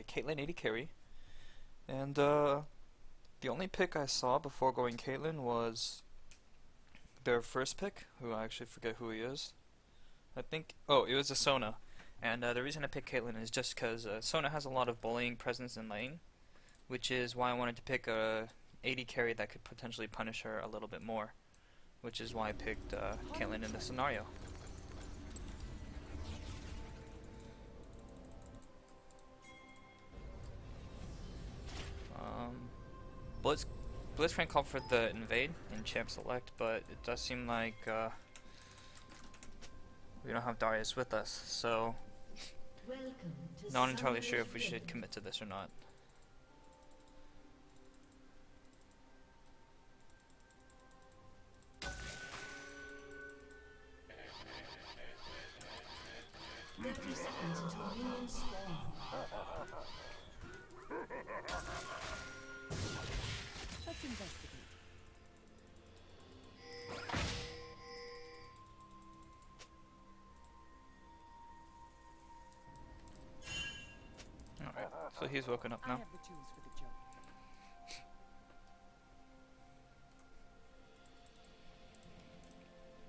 Caitlyn AD carry, and the only pick I saw before going Caitlyn was their first pick, who I actually forget who he is. I think, oh, it was a Sona, and the reason I picked Caitlyn is just because Sona has a lot of bullying presence in lane, which is why I wanted to pick a AD carry that could potentially punish her a little bit more, which is why I picked Caitlyn in this scenario. Blitzcrank called for the invade in champ select, but it does seem like we don't have Darius with us, so not entirely sure if we should commit to this or not. Let's investigate. Alright, so he's woken up I now. have the tools for the job.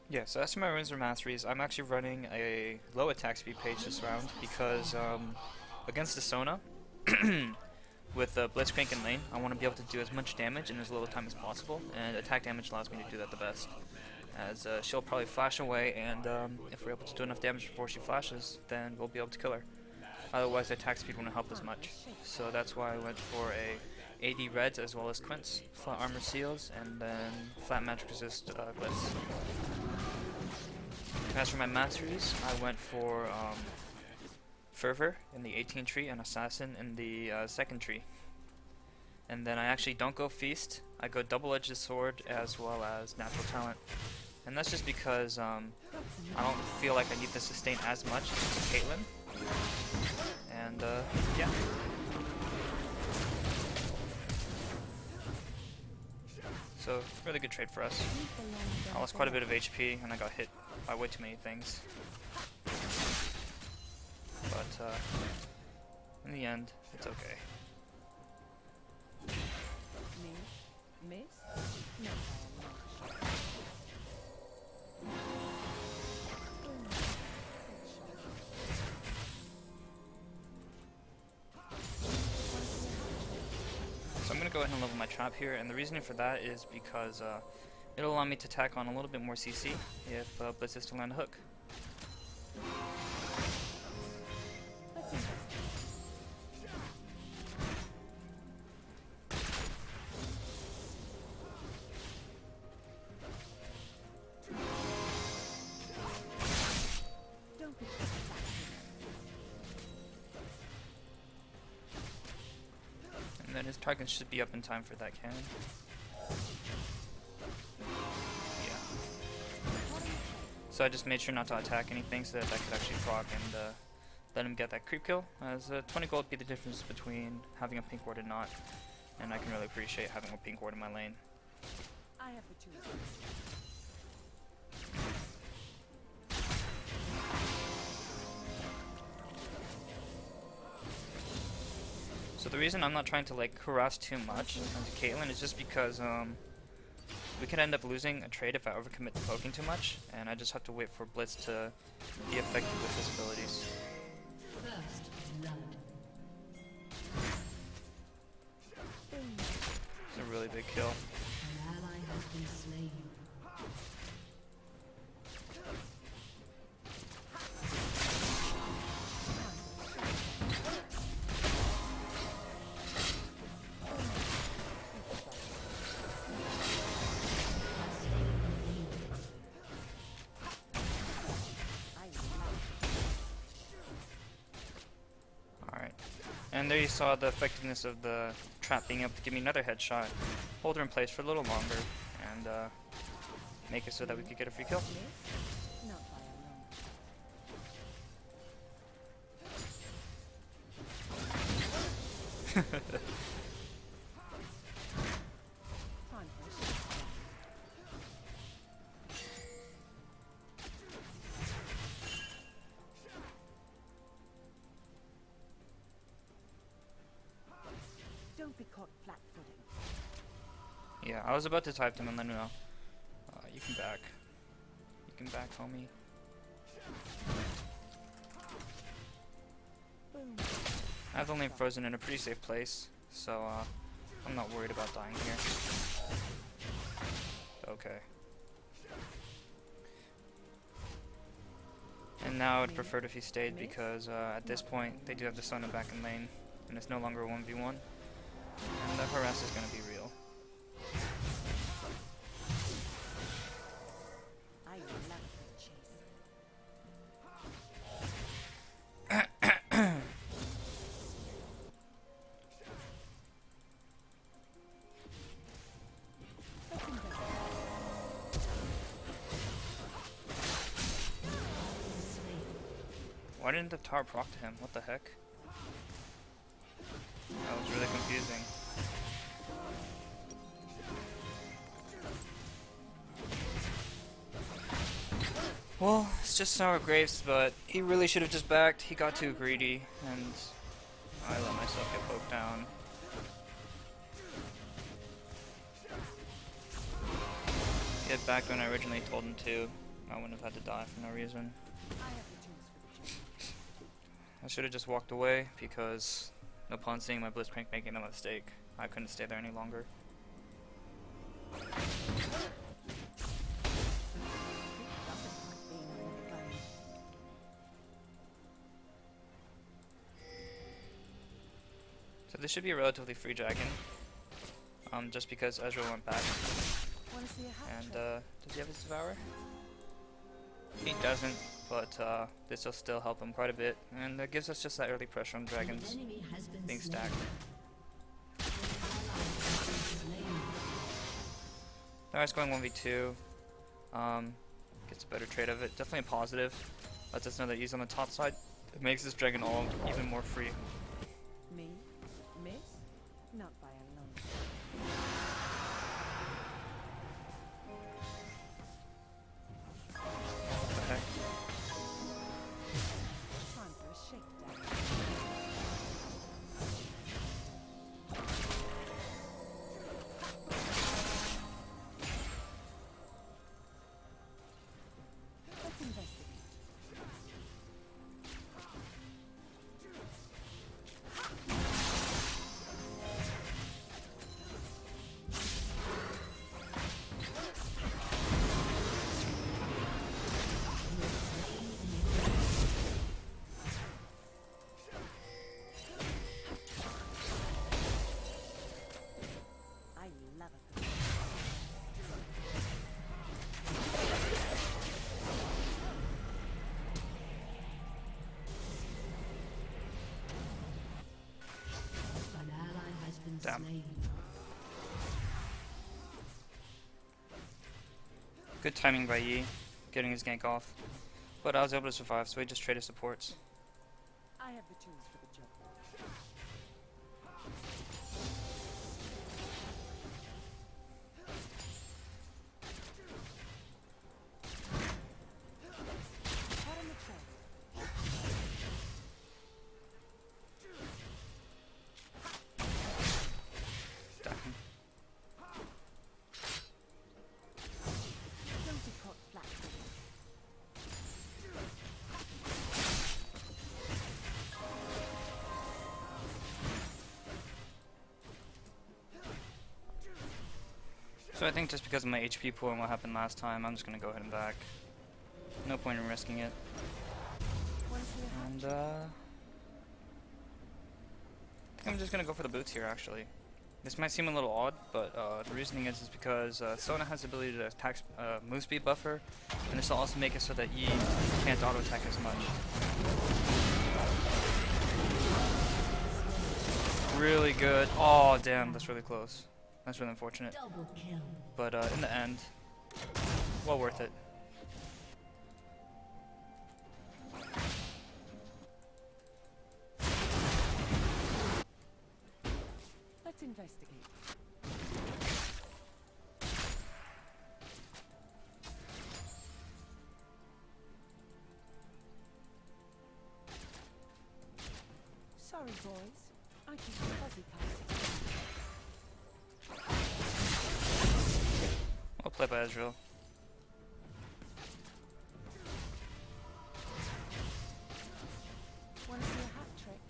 Yeah, so as for my runes or masteries, I'm actually running a low attack speed page this round because against the Sona, with Blitzcrank in lane, I want to be able to do as much damage in as little time as possible, and attack damage allows me to do that the best. As she'll probably flash away, and if we're able to do enough damage before she flashes, then we'll be able to kill her. Otherwise, the attack speed won't help as much. So that's why I went for a AD Reds as well as Quints, flat armor seals, and then flat magic resist Blitz. As for my masteries, I went for Fervor in the 18 tree and Assassin in the 2nd tree. And then I actually don't go Feast, I go Double-Edged Sword as well as Natural Talent. And that's just because I don't feel like I need to sustain as much as Caitlyn. And yeah. So, really good trade for us. I lost quite a bit of HP and I got hit by way too many things. But in the end, it's okay. Miss? No. So I'm going to go ahead and level my trap here, and the reasoning for that is because it'll allow me to tack on a little bit more CC if Blitz is to land a hook. Let's investigate. Don't be And then his target should be up in time for that cannon. Yeah. So I just made sure not to attack anything so that I could actually proc and let him get that creep kill, as 20 gold would be the difference between having a pink ward and not, and I can really appreciate having a pink ward in my lane. I have the tools. So the reason I'm not trying to like harass too much onto Caitlyn is just because we could end up losing a trade if I overcommit to poking too much, and I just have to wait for Blitz to be effective with his abilities. It's a really big kill. And there you saw the effectiveness of the trap being able to give me another headshot, hold her in place for a little longer, and make it so that we could get a free kill. Not by a long. be caught flat-footed. Yeah, I was about to type to him and let him know. You can back. You can back, homie. Boom. I've only frozen in a pretty safe place, so I'm not worried about dying here. Okay. And now I'd prefer it if he stayed because at this point they do have the Sona back in lane, and it's no longer a 1v1, and the harass is going to be real. I love the chase. Let's invest. Why didn't the tower proc to him? What the heck? That was really confusing. Well, it's just sour grapes, but he really should have just backed. He got too greedy, and I let myself get poked down. He had backed when I originally told him to. I wouldn't have had to die for no reason. I have the tools for the chase. I should have just walked away because upon seeing my Blitzcrank making a mistake, I couldn't stay there any longer. Doesn't like being on the gun. So this should be a relatively free dragon. Just because Ezreal went back. Wanna see a hat And trick? does he have his Devourer? He doesn't, but this will still help him quite a bit. And it gives us just that early pressure on dragons being stacked. Now it's going 1v2. Gets a better trade of it. Definitely a positive. Lets us know that he's on the top side. It makes this dragon all even more free. Me? Miss? Not by a long shot. What the heck? Time for a shakedown. Let's investigate. I love it. An ally has been Damn. slain. Good timing by Yi, getting his gank off. But I was able to survive, so we just traded supports. I have the tools for the job. Hot on the trail. Damn. Don't be caught flat-footed. So I think just because of my HP pool and what happened last time, I'm just gonna go ahead and back. No point in risking it. Wanna see a hat And trick? I think I'm just gonna go for the boots here actually. This might seem a little odd, but the reasoning is because Sona has the ability to attack move speed buffer, and this will also make it so that Yi can't auto attack as much. Really good. Oh damn, that's really close. That's really unfortunate. Double kill. But in the end, well worth it. Let's investigate. Sorry, boys. I keep a fuzzy cast. Played by Ezreal. Want to see a hat trick?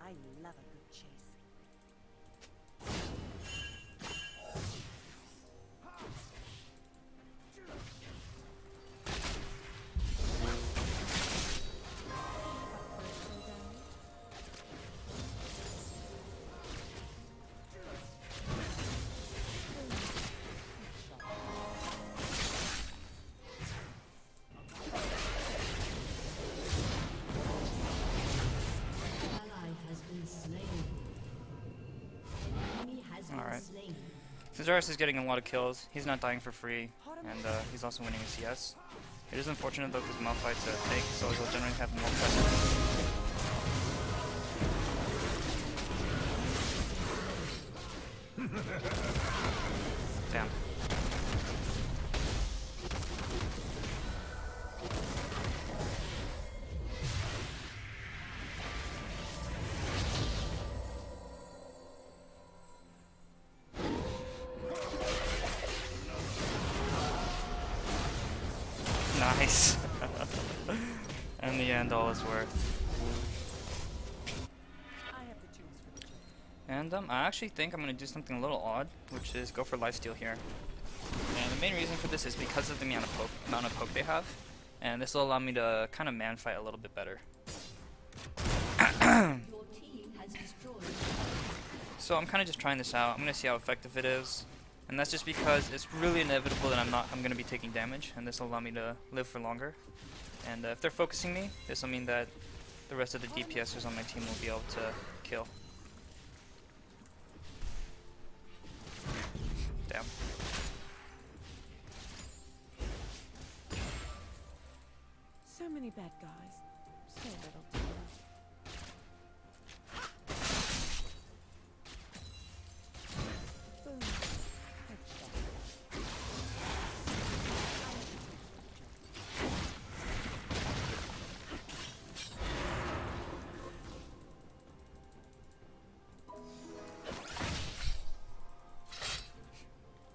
I love a good chase. Alright. Cesaris is getting a lot of kills. He's not dying for free, and he's also winning a CS. It is unfortunate though because Malphite's a tank, so he'll generally have more presence. Damn. Nice. In the end, all is worth. And I actually think I'm gonna do something a little odd, which is go for lifesteal here. And the main reason for this is because of the amount of poke they have, and this will allow me to kind of man fight a little bit better. So I'm kind of just trying this out. I'm gonna see how effective it is. And that's just because it's really inevitable that I'm going to be taking damage, and this will allow me to live for longer. And if they're focusing me, this will mean that the rest of the DPSers on my team will be able to kill. Damn. So many bad guys. So little time. Boom. Headshot.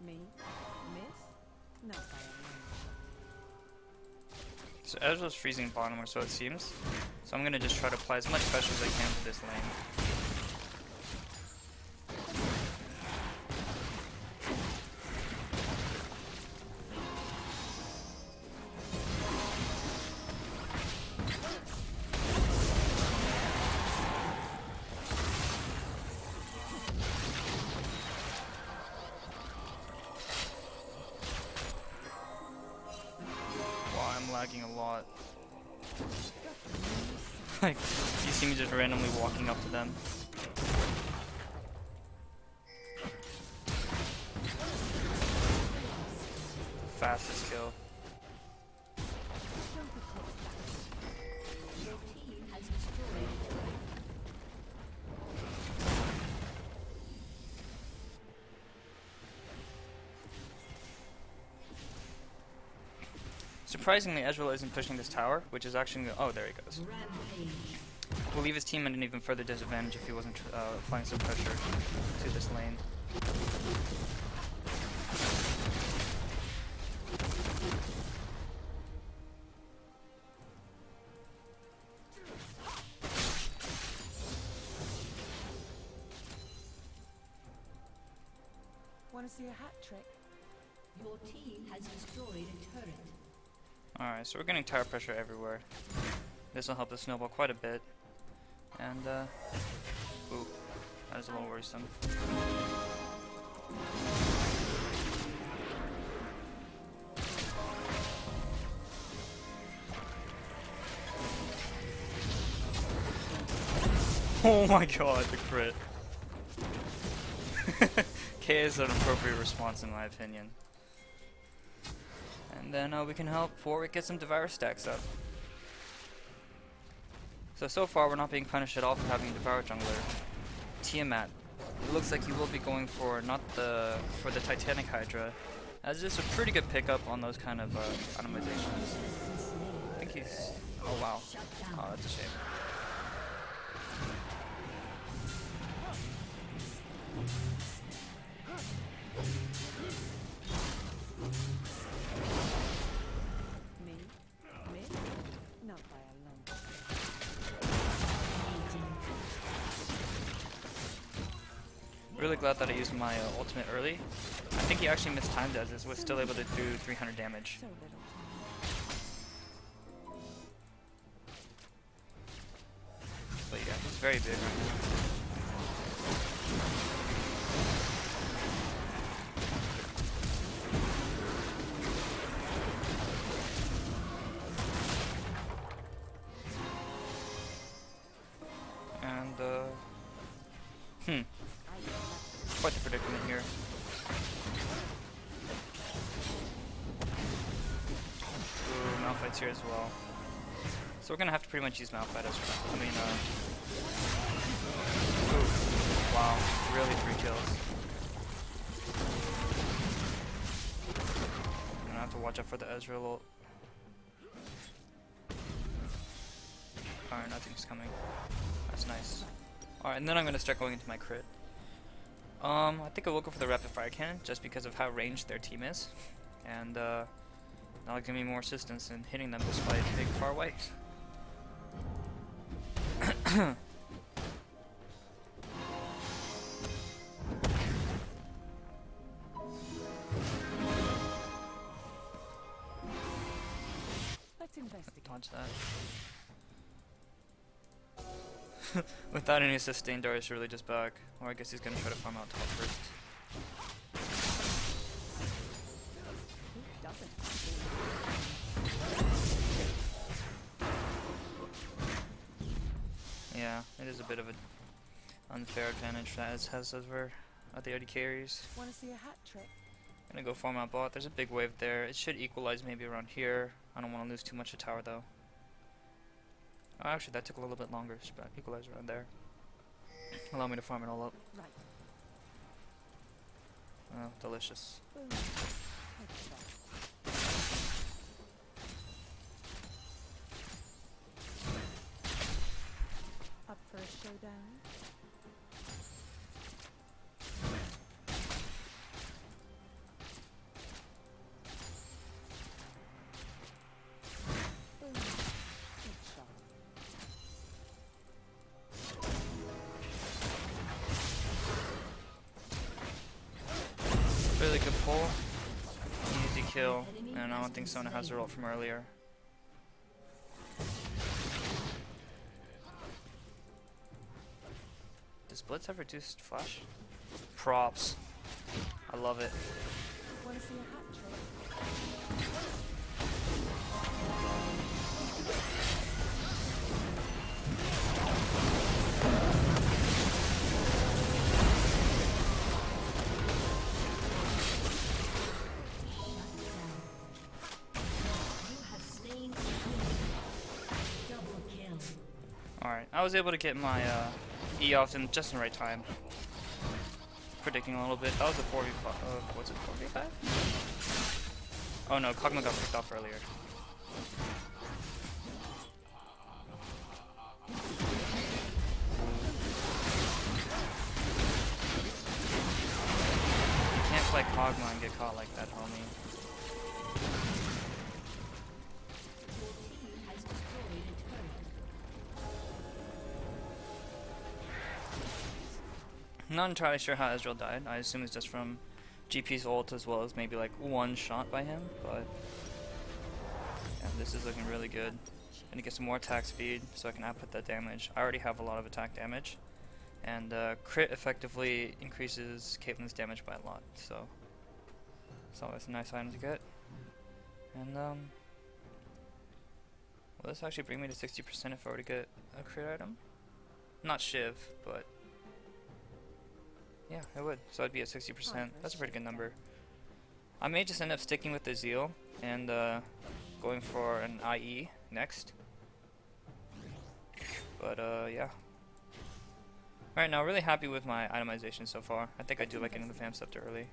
Me? Miss? Not by a long shot. So Ezreal's freezing bottom, or so it seems. So I'm going to just try to apply as much pressure as I can to this lane. Lagging a lot. Like, you see me just randomly walking up to them. Fastest kill. Surprisingly, Ezreal isn't pushing this tower, which is actually... Oh, there he goes. Will leave his team at an even further disadvantage if he wasn't applying some pressure to this lane. Want to see a hat trick? Your team has destroyed a turret. Alright, so we're getting tower pressure everywhere. This will help the snowball quite a bit. And, ooh, that is a little worrisome. Oh my god, the crit. K is an appropriate response in my opinion. And then we can help Warwick get some Devour stacks up. So far we're not being punished at all for having a Devour jungler. Tiamat. It looks like he will be going for for the Titanic Hydra, as it's a pretty good pickup on those kind of itemizations. I think he's Oh wow. Shut down. Oh, that's a shame. Me? Miss? Not by a long shot. Really glad that I used my ultimate early. I think he actually mistimed as this, was still able to do 300 damage. So little time. But yeah, he's very big right now. And quite the predicament here. Ooh, Malphite's here as well. So we're gonna have to pretty much use Malphite as well. I mean, ooh, wow, really 3 kills. I'm gonna have to watch out for the Ezreal ult. Alright, nothing's coming. That's nice. Alright, and then I'm gonna start going into my crit. I think I will go for the rapid fire cannon just because of how ranged their team is, and that'll give me more assistance in hitting them despite being far away. Let's investigate. Dodge that. Without any sustain, Darius really just back. Or I guess he's gonna try to farm out top first. Who doesn't? Yeah, it is a bit of an unfair advantage that Ez has over the AD carries. Want to see a hat trick? Gonna go farm out bot. There's a big wave there. It should equalize maybe around here. I don't want to lose too much of tower though. Oh, actually, that took a little bit longer. Should equalize around there. Allow me to farm it all up. Right. Oh, delicious. Boom. Headshot. Up for a showdown? Boom. Headshot. Really good pull. Easy kill. And I don't think Sona has her ult from earlier. Does Blitz have reduced flash? Props. I love it. Want to see a hat trick? Alright, I was able to get my E off in just in the right time. Predicting a little bit. That was a 4v5. What's it, 4v5? Oh no, Kog'Maw got picked off earlier. You can't play Kog'Maw and get caught like that, homie. I'm not entirely sure how Ezreal died. I assume it's just from GP's ult as well as maybe like one shot by him, but yeah, this is looking really good. Gonna get some more attack speed so I can output that damage. I already have a lot of attack damage, and crit effectively increases Caitlyn's damage by a lot, so it's always a nice item to get. And will this actually bring me to 60% if I were to get a crit item? Not Shiv, but yeah, it would. So I'd be at 60%. That's a pretty good number. I may just end up sticking with the Zeal and going for an IE next. But yeah. Alright, now really happy with my itemization so far. I think I do like getting the Fam Scepter early.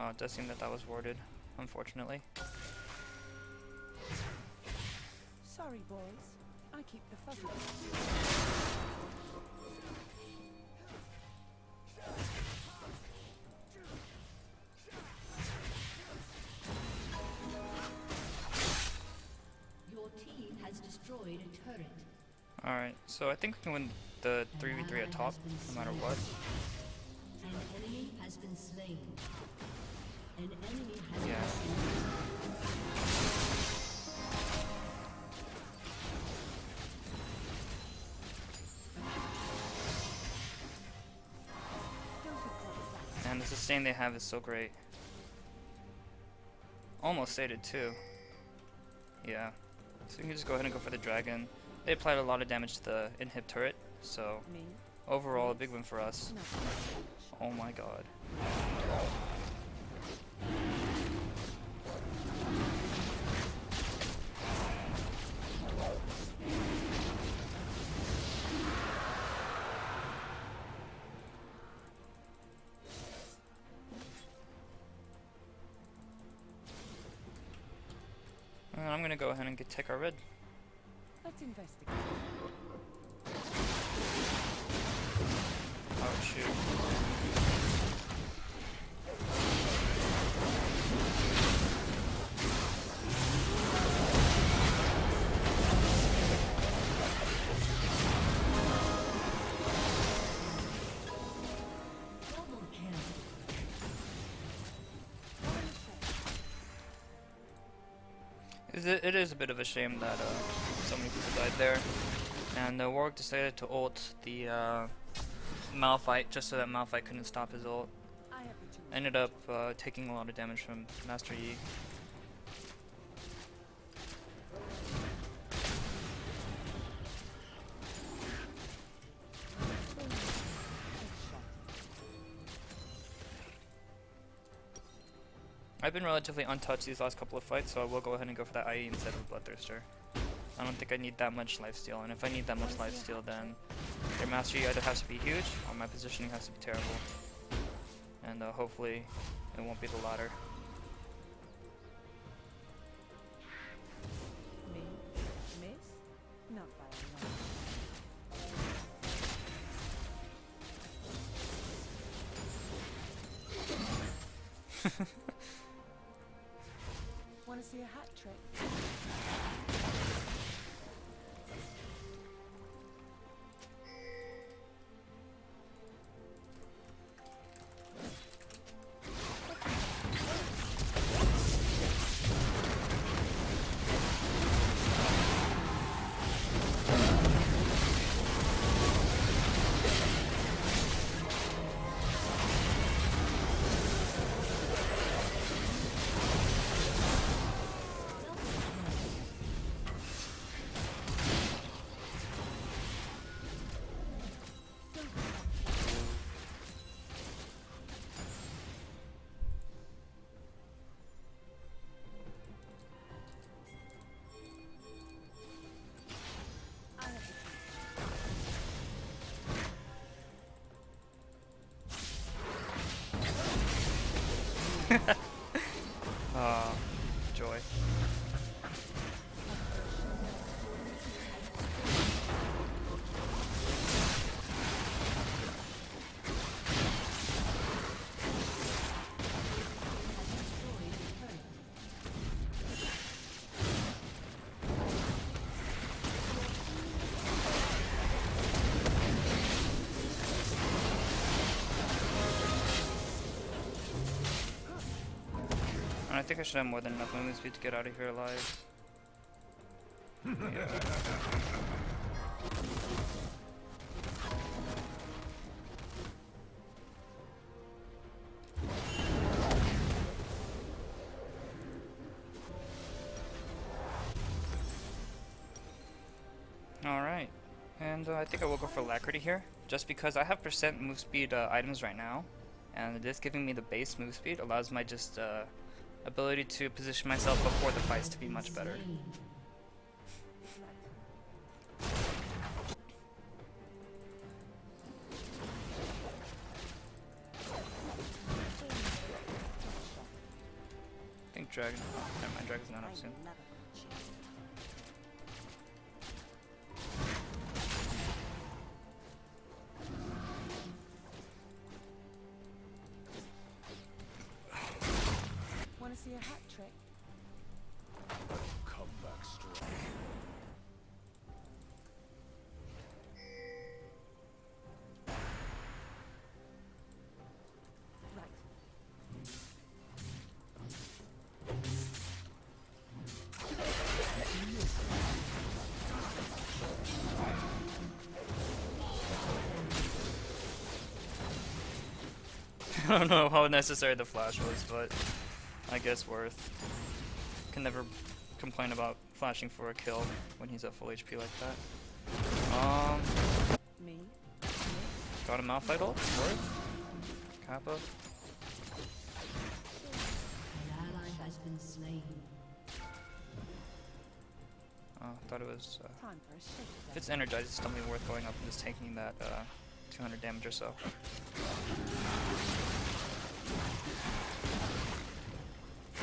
It does seem that that was warded, unfortunately. Sorry, boys. I keep the fuzzy. Your team has destroyed a turret. Alright, so I think we can win the 3v3 at top, no matter what. An enemy has been slain. An enemy has Yeah. been slain. And the sustain they have is so great. Almost sated too. Yeah. So we can just go ahead and go for the dragon. They applied a lot of damage to the inhib turret, so Me? overall a big win for us. Not Oh my god. And I'm gonna go ahead and take our red. Let's investigate. Oh shoot. Double kill. It is a bit of a shame that so many people died there. And Warwick decided to ult the Malphite just so that Malphite couldn't stop his ult. I have the tools. Ended up taking a lot of damage from Master Yi. I've been relatively untouched these last couple of fights, so I will go ahead and go for that IE instead of Bloodthirster. I don't think I need that much lifesteal, and if I need that much lifesteal, then their Master Yi either has to be huge, or my positioning has to be terrible. And hopefully, it won't be the latter. Me? Miss? Not by a long. Want to see a hat trick? I have the tools. Joy. And I think I should have more than enough movement speed to get out of here alive. Yeah. Alright, and I think I will go for Alacrity here, just because I have percent move speed items right now, and this giving me the base move speed allows my just ability to position myself before the fights to be much better. dragon. Oh, never mind, dragon's not up I'm soon. never gonna choose. Want to see a hat trick? Come back strong. Right. I don't know how necessary the flash was, but I guess worth. Can never complain about flashing for a kill when he's at full HP like that. Me? Got a Malphite ult? Worth? Kappa? An ally has been slain. Oh, I thought it was. Time for a shake. If it's energized, it's definitely worth going up and just taking that 200 damage or so.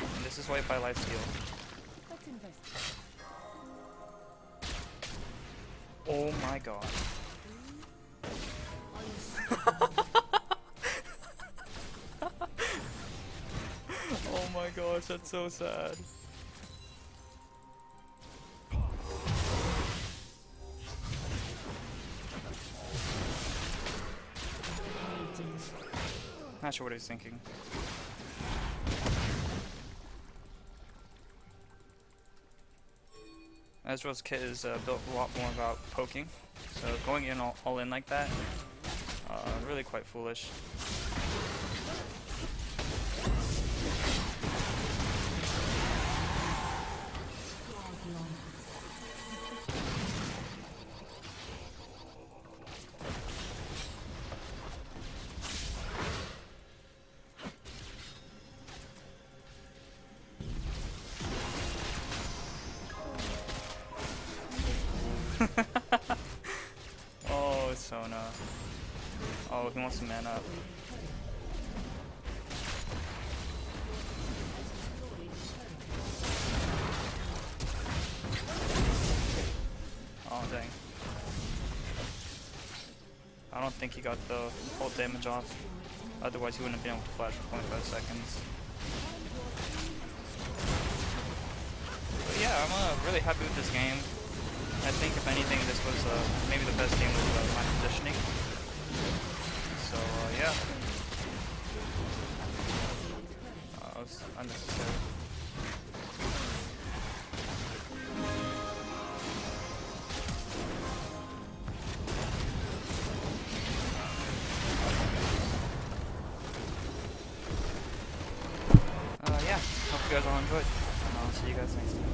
And this is why I buy lifesteal. Let's invest. Oh my god. Oh my gosh, that's so sad. Not sure what he's thinking. Ezreal's kit is built a lot more about poking, so going in all in like that, really quite foolish. Oh, Sona. Oh, he wants to man up. Oh, dang. I don't think he got the whole damage off. Otherwise, he wouldn't have been able to flash for 25 seconds. But yeah, I'm really happy with this game. I think if anything, this was maybe the best game with my positioning. So yeah, it was unnecessary. Yeah, hope you guys all enjoyed, and I'll see you guys next time.